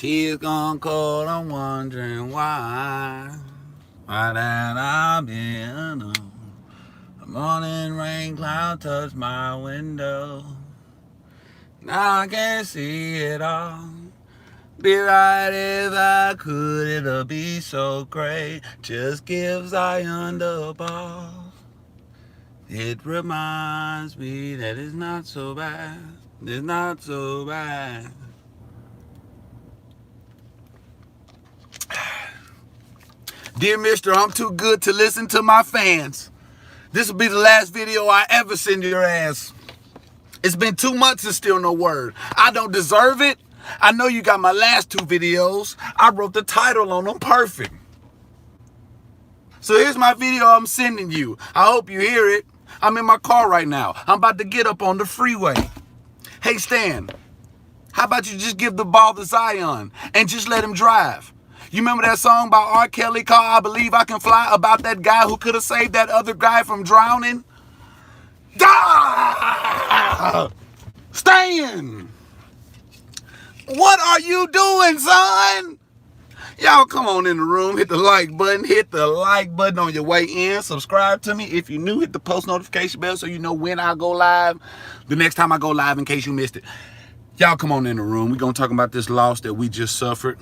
Tears gone cold, I'm wondering why. Why that I've been alone. A morning rain cloud touched my window. Now I can't see it all. Be right if I could, it'll be so great. Just give Zion the ball. It reminds me that it's not so bad. It's not so bad. Dear Mister, I'm too good to listen to my fans. This will be the last video I ever send your ass. It's been 2 months and still no word. I don't deserve it. I know you got my last 2 videos. I wrote the title on them perfect. So here's my video I'm sending you. I hope you hear it. I'm in my car right now. I'm about to get up on the freeway. Hey Stan, how about you just give the ball to Zion and just let him drive? You remember that song by R. Kelly called I Believe I Can Fly, about that guy who could have saved that other guy from drowning? Stan! What are you doing, son? Y'all come on in the room, hit the like button, on your way in, subscribe to me. If you're new, hit the post notification bell so you know when I go live, the next time I go live in case you missed it. Y'all come on in the room. We're going to talk about this loss that we just suffered.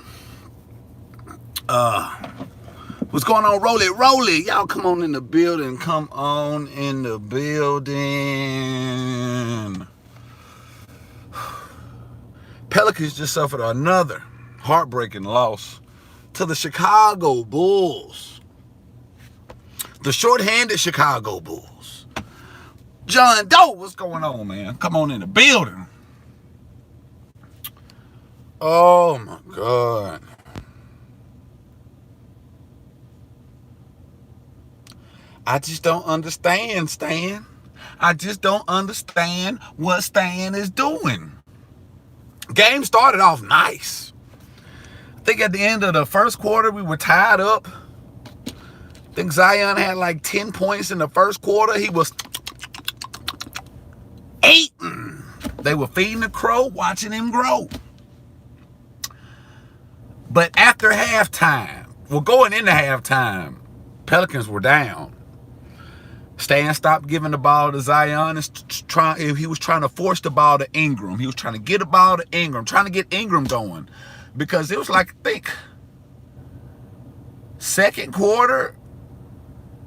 What's going on? Roll it. Y'all come on in the building. Pelicans just suffered another heartbreaking loss to the Chicago Bulls. The short-handed Chicago Bulls. John Doe, what's going on, man? Come on in the building. Oh, my God. I just don't understand, Stan. I just don't understand what Stan is doing. Game started off nice. I think at the end of the first quarter, we were tied up. I think Zion had like 10 points in the first quarter. He was eating. They were feeding the crow, watching him grow. But after halftime, going into halftime, Pelicans were down. Stan stopped giving the ball to Zion. He was trying to force the ball to Ingram. He was trying to get the ball to Ingram, trying to get Ingram going. Because it was like, I think, second quarter,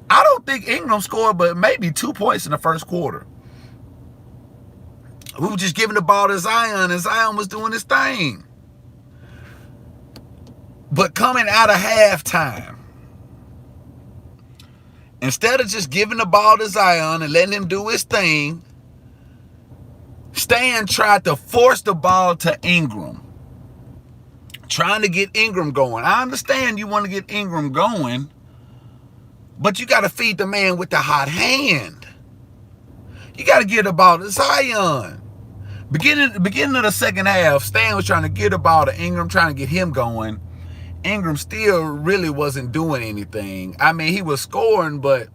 I don't think Ingram scored, but maybe 2 points in the first quarter. We were just giving the ball to Zion, and Zion was doing his thing. But coming out of halftime, instead of just giving the ball to Zion and letting him do his thing, Stan tried to force the ball to Ingram, trying to get Ingram going. I understand you want to get Ingram going, but you got to feed the man with the hot hand. You got to get the ball to Zion. Beginning of the second half, Stan was trying to get the ball to Ingram, trying to get him going. Ingram still really wasn't doing anything. I mean, he was scoring, but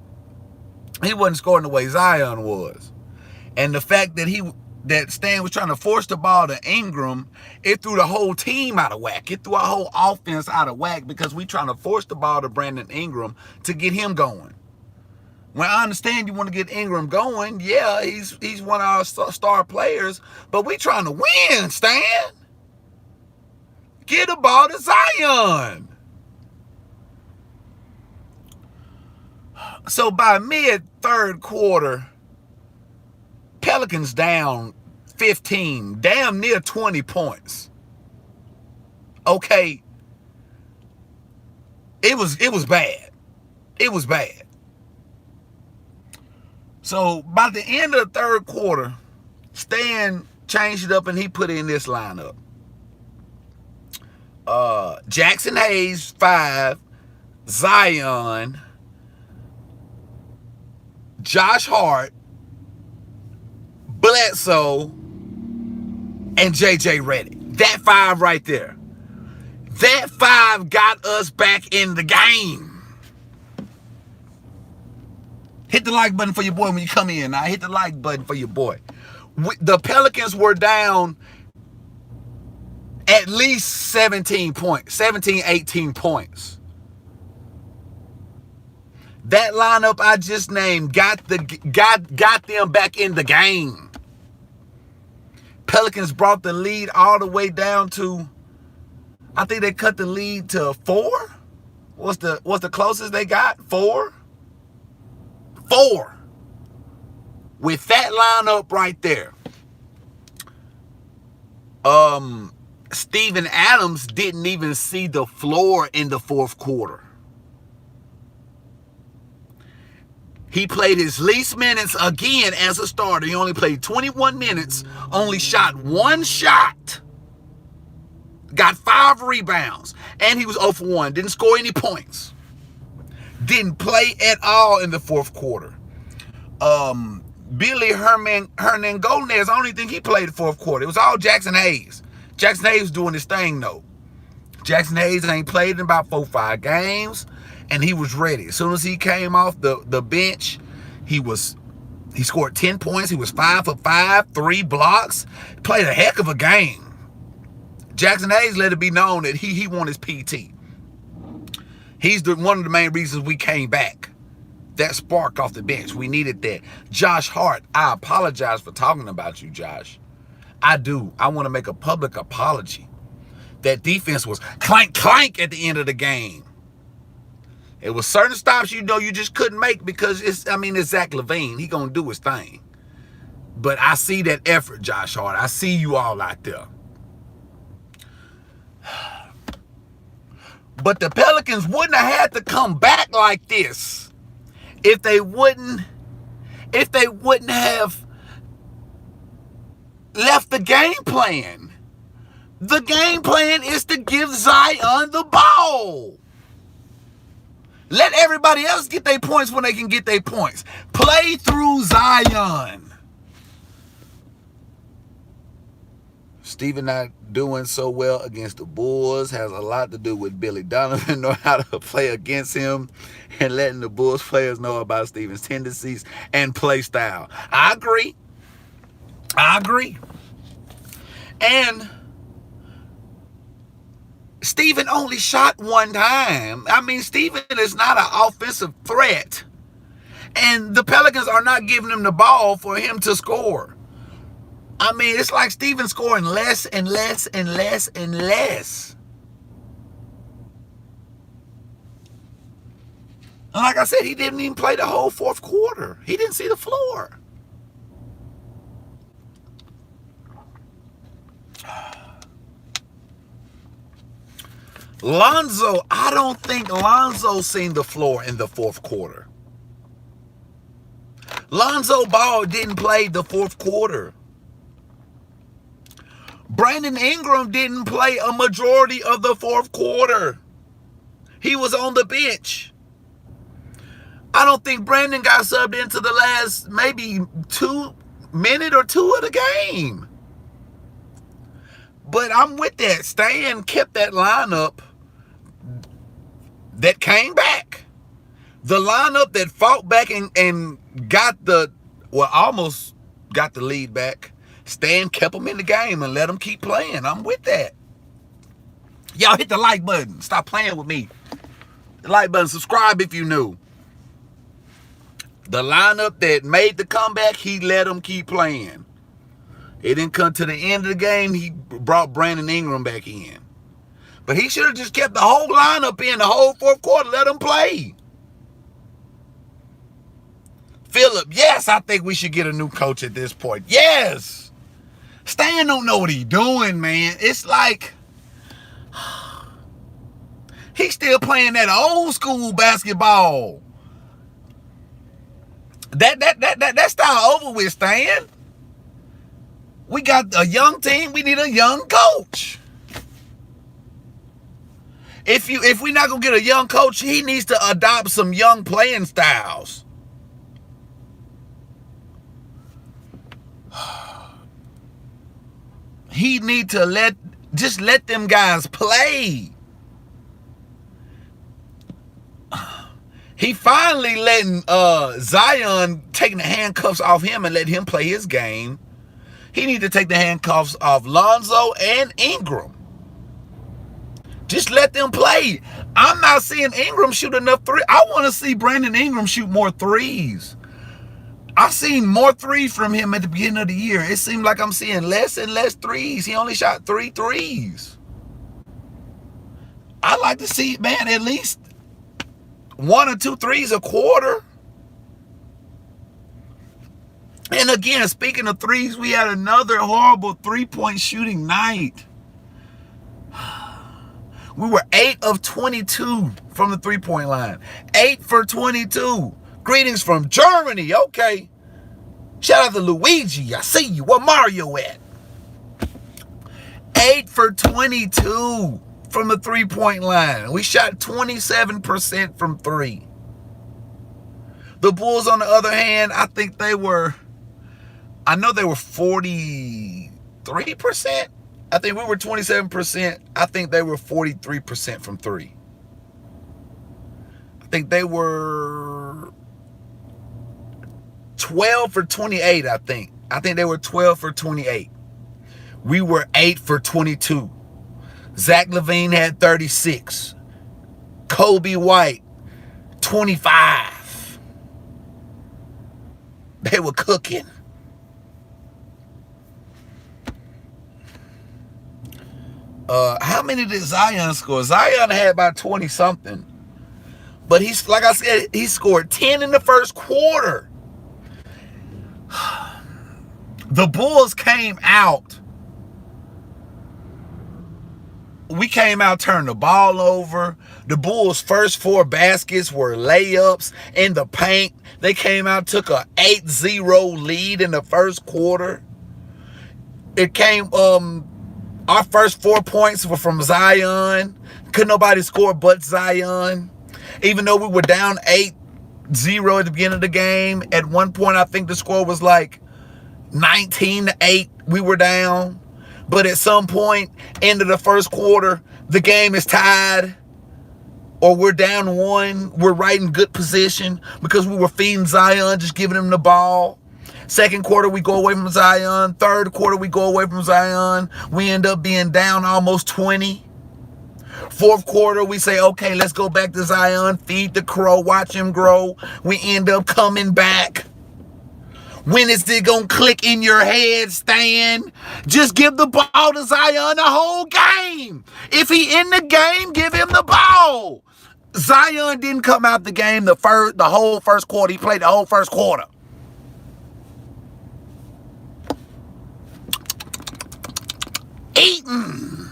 he wasn't scoring the way Zion was. And the fact that Stan was trying to force the ball to Ingram, it threw the whole team out of whack. It threw our whole offense out of whack because we trying to force the ball to Brandon Ingram to get him going. When I understand you want to get Ingram going, yeah, he's one of our star players, but we trying to win, Stan. Get the ball to Zion. So by mid-third quarter, Pelicans down 15, damn near 20 points. Okay. It was bad. It was bad. So by the end of the third quarter, Stan changed it up and he put in this lineup. Jackson Hayes, 5, Zion, Josh Hart, Bledsoe, and JJ Redick. That 5 right there. That 5 got us back in the game. Hit the like button for your boy when you come in. Now hit the like button for your boy. The Pelicans were down At least 17 points, 17, 18 points. That lineup I just named got them back in the game. Pelicans brought the lead all the way down to, I think they cut the lead to 4. What's the closest they got? 4. With that lineup right there. Steven Adams didn't even see the floor in the fourth quarter. He played his least minutes again as a starter. He only played 21 minutes, only shot 1 shot, got 5 rebounds, and he was 0 for 1. Didn't score any points. Didn't play at all in the fourth quarter. Billy Hernangomez, I don't even think he played the fourth quarter. It was all Jackson Hayes. Jackson Hayes was doing his thing, though. Jackson Hayes ain't played in about 4 or 5 games, and he was ready. As soon as he came off the bench, he scored 10 points. He was 5 for 5, 3 blocks. Played a heck of a game. Jackson Hayes let it be known that he won his PT. He's one of the main reasons we came back. That spark off the bench. We needed that. Josh Hart, I apologize for talking about you, Josh. I do. I want to make a public apology. That defense was clank at the end of the game. It was certain stops you just couldn't make because it's Zach LaVine. He gonna do his thing. But I see that effort, Josh Hart. I see you all out there. But the Pelicans wouldn't have had to come back like this if they wouldn't have left the game plan. The game plan is to give Zion the ball. Let everybody else get their points when they can get their points. Play through Zion. Steven not doing so well against the Bulls has a lot to do with Billy Donovan know how to play against him and letting the Bulls players know about Steven's tendencies and play style. I agree. And Steven only shot 1 time. Steven is not an offensive threat. And the Pelicans are not giving him the ball for him to score. It's like Steven scoring less and less and less and less. And like I said, he didn't even play the whole fourth quarter. He didn't see the floor. Lonzo, I don't think Lonzo seen the floor in the fourth quarter. Lonzo Ball didn't play the fourth quarter. Brandon Ingram didn't play a majority of the fourth quarter. He was on the bench. I don't think Brandon got subbed into the last maybe 2 minute or 2 of the game. But I'm with that. Stan kept that lineup that came back. The lineup that fought back and got almost got the lead back. Stan kept them in the game and let them keep playing. I'm with that. Y'all hit the like button. Stop playing with me. The like button. Subscribe if you new. The lineup that made the comeback, he let them keep playing. It didn't come to the end of the game. He brought Brandon Ingram back in. But he should have just kept the whole lineup in the whole fourth quarter. Let them play. Phillip, yes, I think we should get a new coach at this point. Yes. Stan don't know what he's doing, man. It's like he's still playing that old school basketball. That style over with, Stan. We got a young team. We need a young coach. If we're not gonna get a young coach, he needs to adopt some young playing styles. He need to let them guys play. He finally letting Zion taking the handcuffs off him and let him play his game. He need to take the handcuffs off Lonzo and Ingram. let them play. I'm not seeing Ingram shoot enough threes. I want to see Brandon Ingram shoot more threes. I've seen more threes from him at the beginning of the year. It seemed like I'm seeing less and less threes. He only shot 3 threes. I'd like to see, man, at least 1 or 2 threes a quarter. And again, speaking of threes, we had another horrible 3-point shooting night. We were 8 of 22 from the 3-point line. 8 for 22. Greetings from Germany. Okay. Shout out to Luigi. I see you. Where Mario at? 8 for 22 from the 3-point line. We shot 27% from 3. The Bulls, on the other hand, I know they were 43%. I think we were 27%. I think they were 43% from 3. I think they were 12 for 28, I think. I think they were 12 for 28. We were 8 for 22. Zach LaVine had 36. Kobe White, 25. They were cooking. How many did Zion score? Zion had about 20-something. But he's, like I said, he scored 10 in the first quarter. The Bulls came out. We came out, turned the ball over. The Bulls' first 4 baskets were layups in the paint. They came out, took a 8-0 lead in the first quarter. It came, our first 4 points were from Zion. Couldn't nobody score but Zion. Even though we were down 8-0 at the beginning of the game, at one point I think the score was like 19-8. We were down. But at some point, end of the first quarter, the game is tied. Or we're down 1. We're right in good position because we were feeding Zion, just giving him the ball. Second quarter, we go away from Zion. Third quarter, we go away from Zion. We end up being down almost 20. Fourth quarter, we say, okay, let's go back to Zion, feed the crow, watch him grow. We end up coming back. When is it going to click in your head, Stan? Just give the ball to Zion the whole game. If he in the game, give him the ball. Zion didn't come out the game the whole first quarter. He played the whole first quarter. Eating.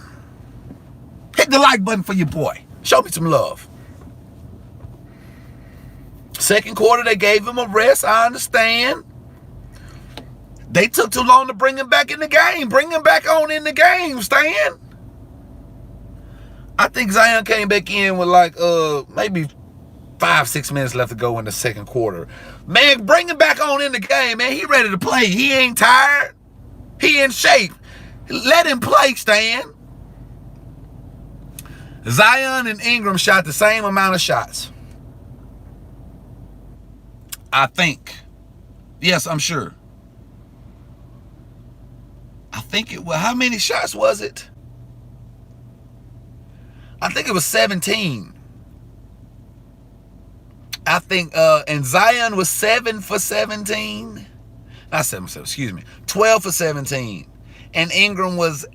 Hit the like button for your boy. Show me some love. Second quarter, they gave him a rest. I understand. They took too long to bring him back in the game. Bring him back on in the game, Stan. I think Zion came back in with like maybe 5-6 minutes left to go in the second quarter. Man, bring him back on in the game, man. He ready to play. He ain't tired. He in shape. Let him play, Stan. Zion and Ingram shot the same amount of shots. I think. Yes, I'm sure. I think it was, how many shots was it? I think it was 17. I think, and Zion was 7 for 17. Not 7 for 7, excuse me. 12 for 17. And Ingram was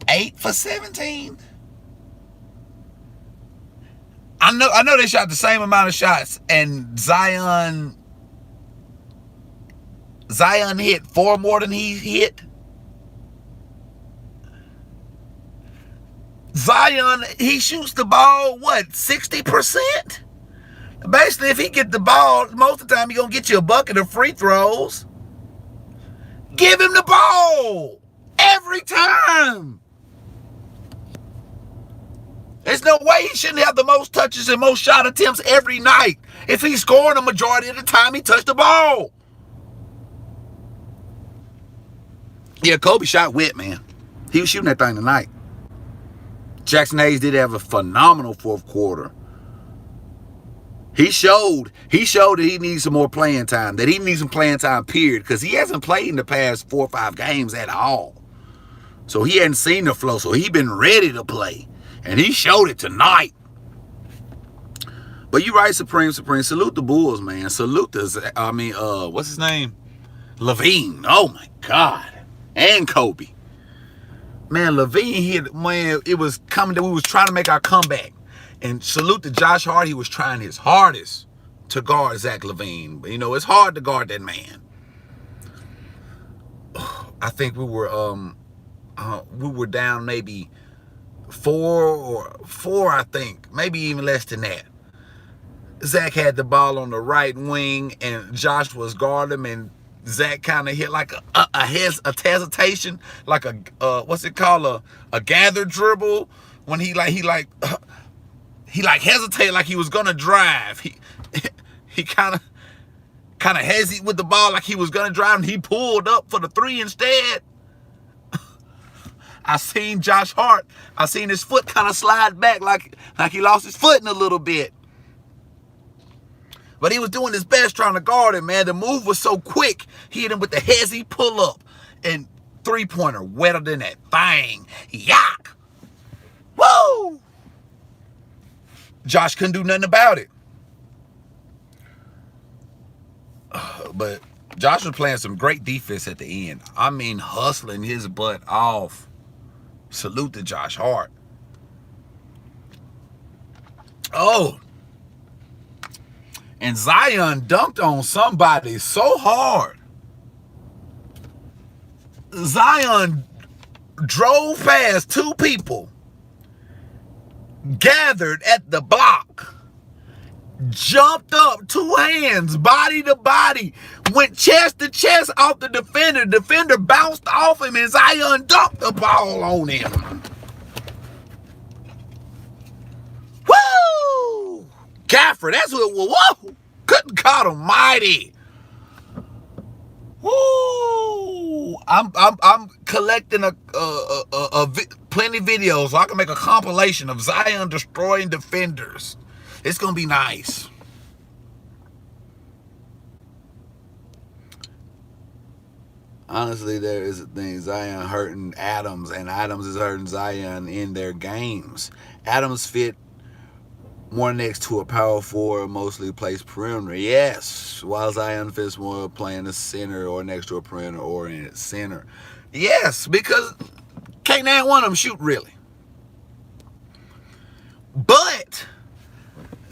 8 for 17. I know they shot the same amount of shots, and Zion hit 4 more than he hit. Zion, he shoots the ball, what, 60%? Basically, if he get the ball, most of the time, he's going to get you a bucket of free throws. Give him the ball every time. There's no way he shouldn't have the most touches and most shot attempts every night if he's scoring a majority of the time he touched the ball. Yeah, Kobe shot wet, man. He was shooting that thing tonight. Jackson Hayes did have a phenomenal fourth quarter. He showed that he needs some more playing time, that he needs some playing time, period, because he hasn't played in the past 4 or 5 games at all. So he hadn't seen the flow, so he been ready to play. And he showed it tonight. But you right, Supreme. Salute the Bulls, man. Salute the, what's his name? Levine. Oh, my God. And Kobe. Man, Levine hit, man, it was coming that we was trying to make our comeback. And salute to Josh Hart. He was trying his hardest to guard Zach LaVine. But, you know, it's hard to guard that man. I think we were down maybe four, I think. Maybe even less than that. Zach had the ball on the right wing, and Josh was guarding him, and Zach kind of hit like a hesitation, like what's it called, a gather dribble, when he hesitated like he was gonna drive. He kind of hesitated with the ball like he was gonna drive, and he pulled up for the three instead. I seen Josh Hart. I seen his foot kind of slide back like he lost his footing a little bit. But he was doing his best trying to guard him, man. The move was so quick. He hit him with the hezzy pull-up. And three-pointer wetter than that thing. Yuck. Woo! Josh couldn't do nothing about it. But Josh was playing some great defense at the end. I mean, hustling his butt off. Salute to Josh Hart. Oh. And Zion dunked on somebody so hard. Zion drove past two people, gathered at the block, jumped up, two hands, body to body, went chest to chest off the defender. Defender bounced off him, and Zion dunked the ball on him. Woo! Gafford, that's what it was. Whoa! Good God Almighty! Woo! I'm collecting plenty of videos so I can make a compilation of Zion destroying defenders. It's gonna be nice. Honestly, there is a thing. Zion hurting Adams, and Adams is hurting Zion in their games. Adams fit more next to a power forward, mostly plays perimeter. Yes, while Zion fits more playing a center or next to a perimeter-oriented center. Yes, because can't that one of them shoot really. But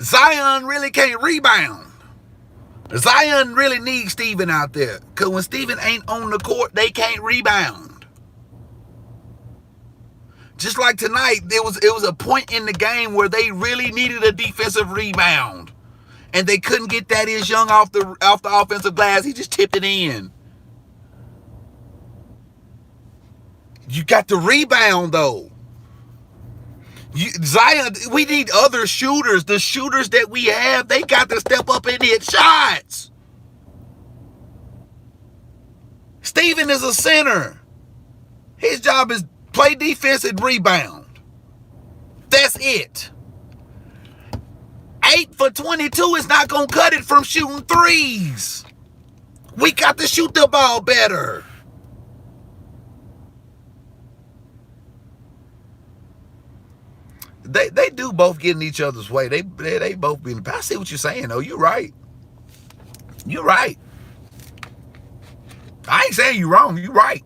Zion really can't rebound. Zion really needs Steven out there, because when Steven ain't on the court, they can't rebound. Just like tonight, it was a point in the game where they really needed a defensive rebound, and they couldn't get Thaddeus Young off the offensive glass. He just tipped it in. You got the rebound though. Zion, we need other shooters. The shooters that we have, they got to step up and hit shots. Steven is a center. His job is play defense and rebound. That's it. 8 for 22 is not going to cut it from shooting threes. We got to shoot the ball better. They do both get in each other's way. They both be. I see what you're saying, though. You're right. You're right. I ain't saying you're wrong. You're right.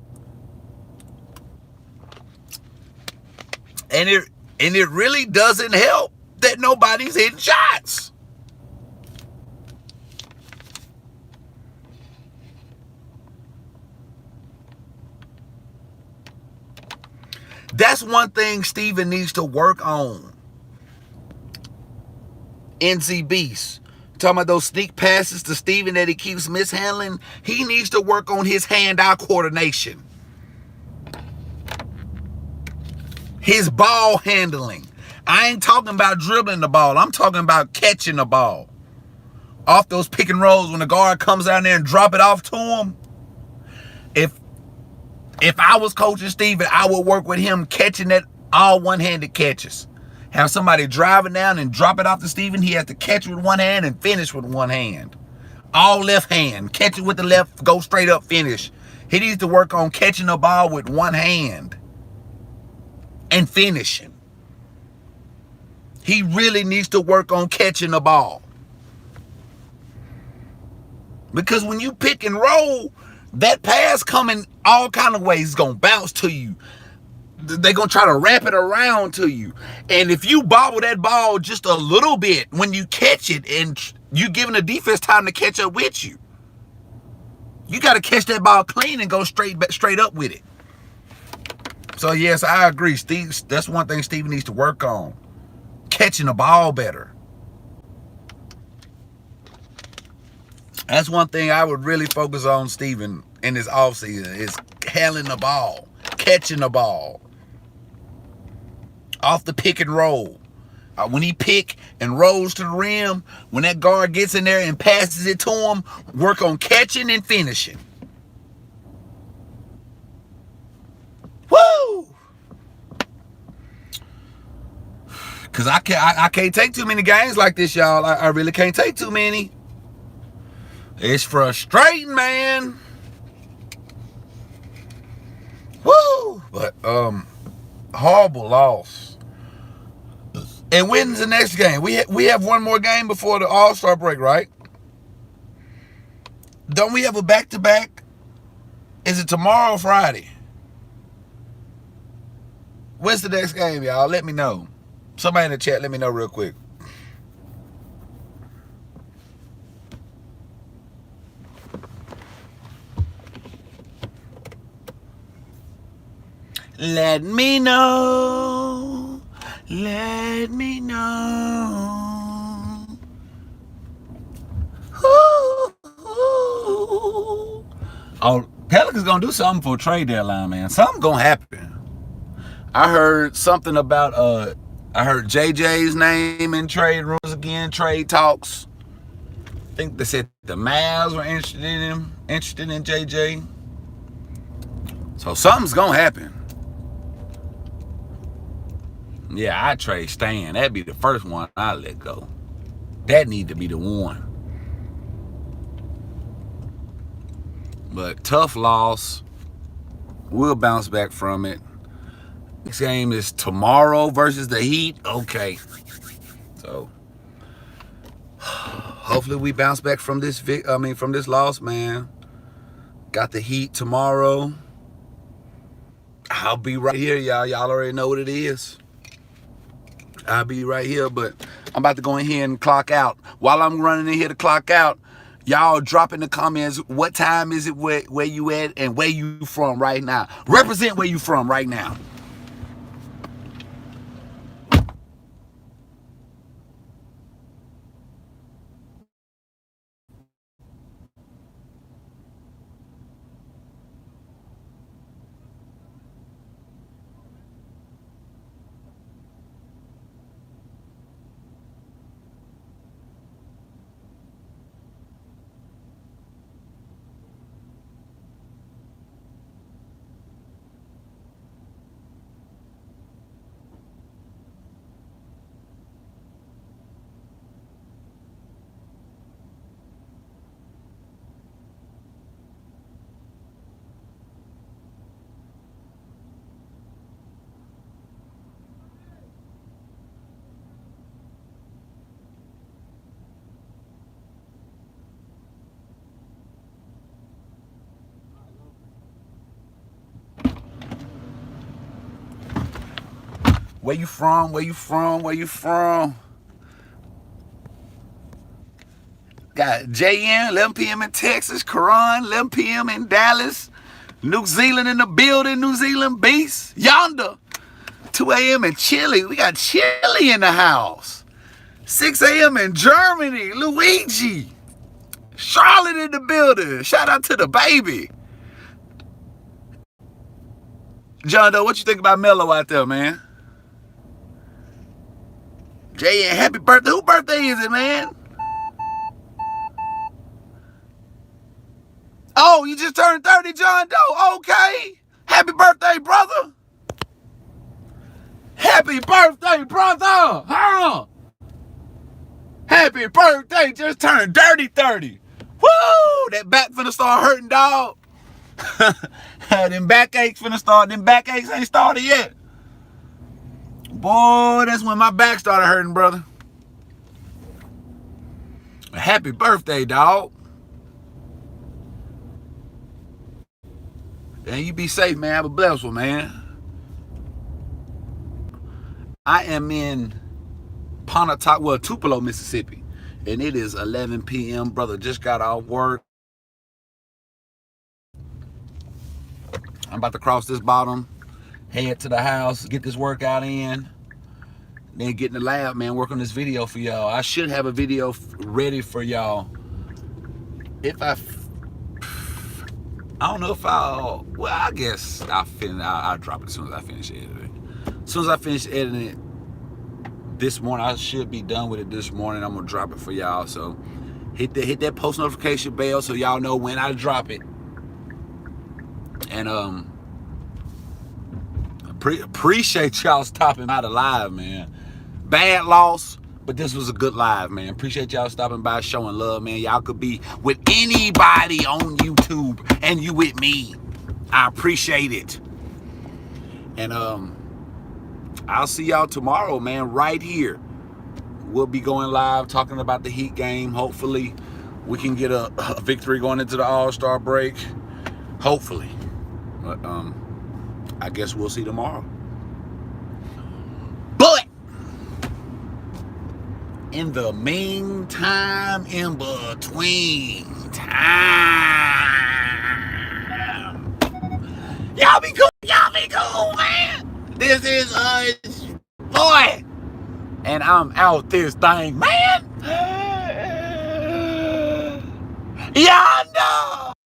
And it really doesn't help that nobody's hitting shots. That's one thing Steven needs to work on. NC Beast. Talking about those sneak passes to Steven that he keeps mishandling. He needs to work on his hand-eye coordination. His ball handling. I ain't talking about dribbling the ball. I'm talking about catching the ball. Off those pick and rolls when the guard comes down there and drop it off to him. If I was coaching Steven, I would work with him catching that all one-handed catches. Have somebody driving down and drop it off to Steven. He has to catch with one hand and finish with one hand. All left hand. Catch it with the left, go straight up, finish. He needs to work on catching the ball with one hand and finishing. He really needs to work on catching the ball. Because when you pick and roll, that pass coming all kind of ways. It's going to bounce to you. They're going to try to wrap it around to you. And if you bobble that ball just a little bit when you catch it and you giving the defense time to catch up with you, you got to catch that ball clean and go straight up with it. So, yes, I agree. Steve, that's one thing Steve needs to work on. Catching the ball better. That's one thing I would really focus on, Steven, in this offseason is handling the ball, catching the ball. Off the pick and roll. When he pick and rolls to the rim, when that guard gets in there and passes it to him, work on catching and finishing. Woo! Because I can't take too many games like this, y'all. I really can't take too many. It's frustrating, man. Woo! But, horrible loss. And when's the next game? We have one more game before the All-Star break, right? Don't we have a back-to-back? Is it tomorrow or Friday? When's the next game, y'all? Let me know. Somebody in the chat, let me know real quick. Let me know. Let me know. Ooh, ooh. Oh, Pelicans gonna do something for a trade deadline, man. Something gonna happen. I heard something about I heard JJ's name in trade rooms again, trade talks. I think they said the Mavs were interested in JJ. So something's gonna happen. Yeah, I trade Stan. That'd be the first one I let go. That need to be the one. But tough loss. We'll bounce back from it. Next game is tomorrow versus the Heat. Okay. So hopefully we bounce back from this from this loss, man. Got the Heat tomorrow. I'll be right here, y'all. Y'all already know what it is. I'll be right here, but I'm about to go in here and clock out. While I'm running in here to clock out, y'all drop in the comments what time is it, where you at, and where you from right now. Represent where you from right now. Where you from? Where you from? Where you from? Got JN, 11 p.m. in Texas. Karan, 11 p.m. in Dallas. New Zealand in the building. New Zealand Beast. Yonder. 2 a.m. in Chile. We got Chile in the house. 6 a.m. in Germany. Luigi. Charlotte in the building. Shout out to the baby. John Doe, what you think about Melo out there, man? JN, happy birthday. Whose birthday is it, man? Oh, you just turned 30, John Doe. Okay. Happy birthday, brother. Happy birthday, brother. Huh? Happy birthday. Just turned dirty 30. Woo! That back finna start hurting, dog. Them backaches finna start. Them backaches ain't started yet. Boy, that's when my back started hurting, brother. Happy birthday, dog. And you be safe, man. Have a blessed one, man. I am in Tupelo, Mississippi. And it is 11 p.m. Brother just got off work. I'm about to cross this bottom, head to the house, get this workout in, then get in the lab, man, work on this video for y'all. I should have a video ready for y'all. If I don't know if I'll, well, I guess I'll drop it as soon as I finish editing. As soon as I finish editing it this morning, I should be done with it this morning. I'm gonna drop it for y'all. So hit that post notification bell so y'all know when I drop it. And appreciate y'all stopping by the live, man. Bad loss, but this was a good live, man. Appreciate y'all stopping by, showing love, man. Y'all could be with anybody on YouTube and you with me. I appreciate it. And I'll see y'all tomorrow, man, right here. We'll be going live talking about the Heat game. Hopefully we can get a victory going into the All-Star break. Hopefully. But I guess we'll see tomorrow. But in the meantime, in between time, y'all be cool, man. This is boy, and I'm out this thing, man. Y'all know.